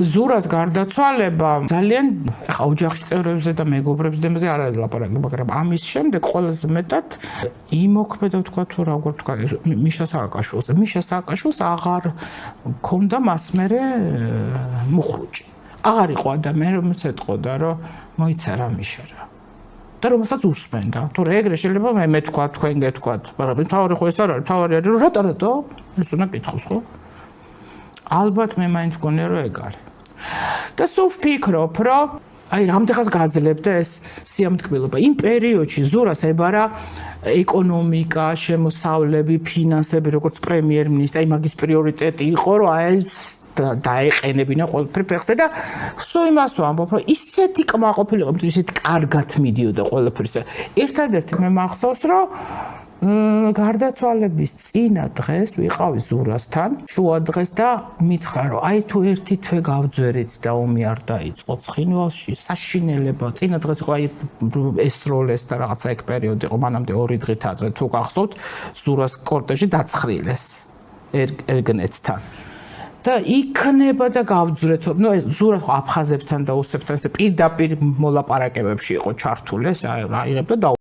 ზურას გარდაცვალება ძალიან ახლა ოჯახის წევრებზე და მეგობრებზე არ არის ლაპარაკი, მაგრამ ამის შემდეგ ყველაზე მეტად იმოქმედა თქვა თუ როგორ თქვა მიშა სააკაშვილს აღარ ქონდა მასმერე მუხრუჭი. აღარ იყო ადამიანი, რომელიც ეთყოდა, რომ მოიცა რა მიშა რა. და რომელსაც უსმენდა. თორე ეგრე შეიძლება მე თქვა, თქვენ გეთქვათ, მაგრამ თავი ხო ეს არ არის, თავი არის რომ რატო? ეს უნდა კითხოს ხო? ალბათ მე მაინც მგონია რომ ეგ არის. და სულ ვფიქრობ, რომ აი რამდენხანს გაძლევდა ეს სიამთქმელობა. იმ პერიოდში ზურას ებარა ეკონომიკა, შემოსავლები, ფინანსები, როგორც პრემიერ-მინისტრი, აი მაგის პრიორიტეტი იყო, რომ აი ეს დაეყენებინა ყველაფერი ფეხზე და სულ იმას ვამბობ, რომ ისეთი კმაყოფილება, ისეთი კარგად მიდიოდა ყველაფერზე. ერთადერთი მე მახსოვს, რომ გარდაცვალების წინა დღეს ვიყავი ზურასთან, შუა დღეს და მითხრა, რომ აი თუ ერთი თვე გავძვერით და ომი არ დაიწყო ცხინვალში, საშინელება. წინა დღეს იყო აი ესროლეს და რაღაცა ეგ პერიოდი იყო, მანამდე 2 დღით ადრე თუ გახსოვთ, ზურას კორტეჟი დაცხრილეს ერგნეთთან. და იქნება და გავძვრეთ, ნუ ეს ზურას აფხაზებთან და ოსებთან ეს პირდაპირ მოლაპარაკებებში იყო ჩართული, ეს აიღებდა და